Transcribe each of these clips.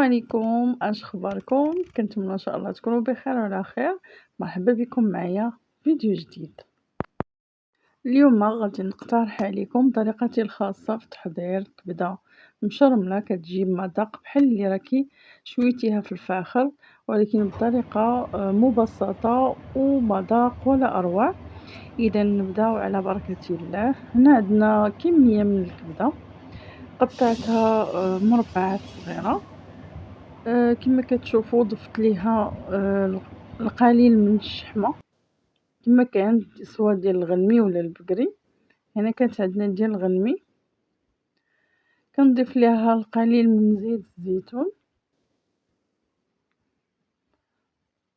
عليكم، اش اخباركم؟ كنتمنى ان شاء الله تكونوا بخير وعلى خير. مرحبا بكم معايا فيديو جديد. اليوم غادي نقترح عليكم طريقتي الخاصه في تحضير كبده مشرمله كتجي بمذاق بحال اللي راكي شويتيها في الفاخر، ولكن بطريقه مبسطه ومذاق ولا اروع. اذا نبداو على بركه الله. هنا عندنا كميه من الكبده قطعتها مربعات صغيره. كما كتشوفوا ضفت ليها القليل من الشحمه، كما كان سواء ديال الغنمي ولا البقري. هنا كانت عندنا ديال الغنمي. كنضيف ليها القليل من زيت الزيتون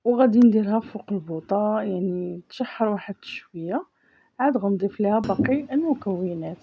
وغادي نديرها فوق البوطه، يعني تشحر واحد شويه. عاد غنضيف ليها باقي المكونات.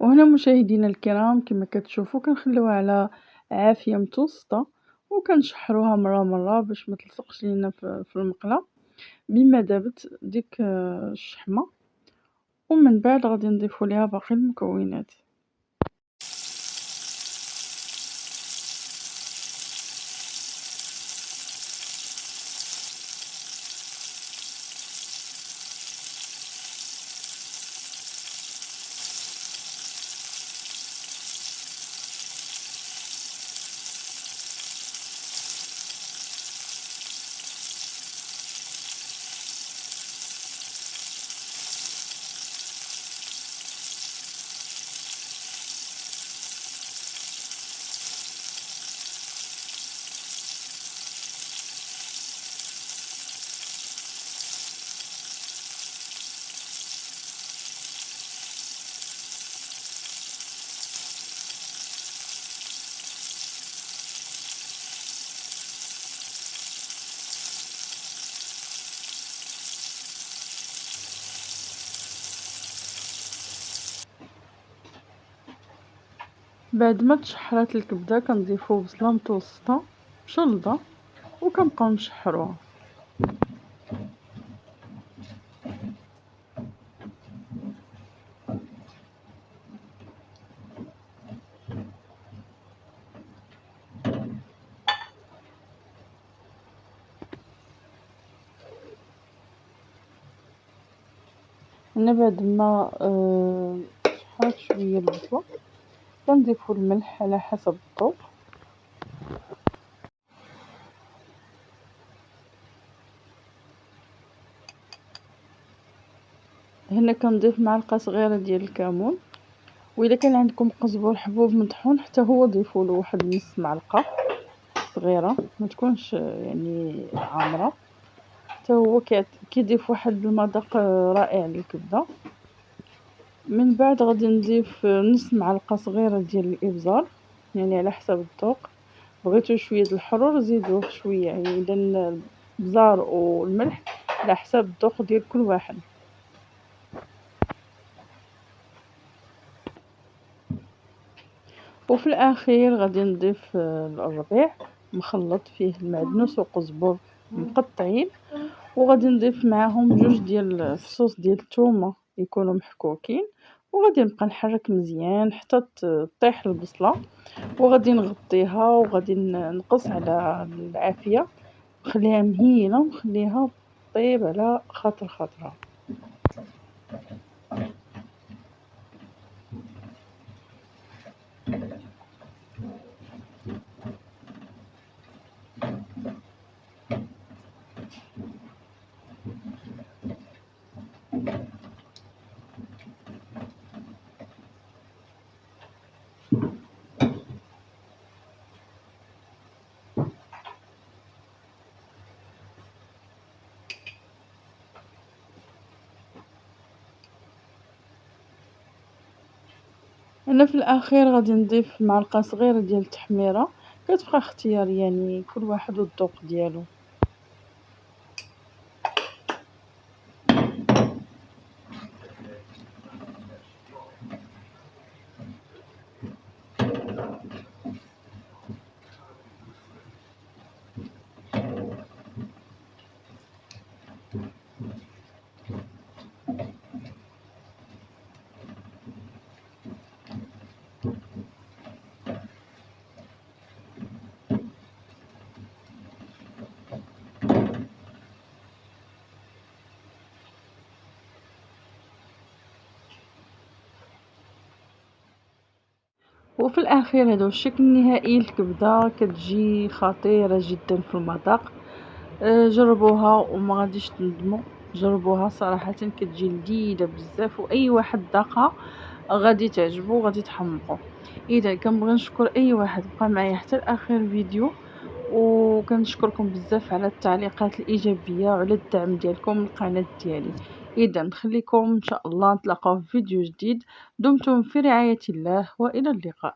وهنا مشاهدينا الكرام كما كتشوفوا كنخليوها على عافيه متوسطه وكنشحروها مره مره باش ما تلصقش لينا في المقله. بما دابت ديك الشحمه، ومن بعد غادي نضيفوا ليها باقي المكونات. بعد ما تشحرات الكبده كنضيفو بصله متوسطه بشلضه وكنبقاو نشحروها. هنا بعد ما شحرات شويه البصله كنضيفو الملح على حسب الذوق. هنا كنضيف معلقه صغيره ديال الكمون، واذا كان عندكم قزبر حبوب مطحون حتى هو ضيفوا له واحد نص معلقه صغيره، ما تكونش يعني عامره. حتى هو كيضيف واحد المذاق رائع للكبده. من بعد غادي نضيف نص معلقه صغيره ديال الابزار، يعني على حسب الذوق. بغيتو شويه الحرور زيدوه شويه، يعني اذا الابزار والملح على حسب الذوق ديال كل واحد. وفي الاخير غادي نضيف الربيع مخلط فيه المعدنوس وقزبر مقطعين، وغادي نضيف معاهم جوج ديال الفصوص ديال الثومه يكونوا محكوكين، وغادي نبقى نحرك مزيان حتى طيح البصله، وغادي نغطيها وغادي نقص على العافيه، نخليها مهيله ونخليها طيب على خاطر خاطرها. أنا في الأخير غادي نضيف معلقة صغيرة ديال التحميرة، كتبقى اختيارية يعني كل واحد والذوق ديالو. وفي الأخير هذا هو الشكل النهائي للكبدة، كتجي خطيرة جدا في المذاق. جربوها وما غاديش تندموا، جربوها صراحة كتجي لذيذة بزاف وأي واحد ذاقها غادي تعجبو وغادي تحمقو. إذا كنبغي نشكر أي واحد بقى معايا حتى لآخر الفيديو، وكنشكركم بزاف على التعليقات الإيجابية وعلى الدعم ديالكم للقناة ديالي. إذا نخليكم إن شاء الله نتلاقاو في فيديو جديد. دمتم في رعاية الله وإلى اللقاء.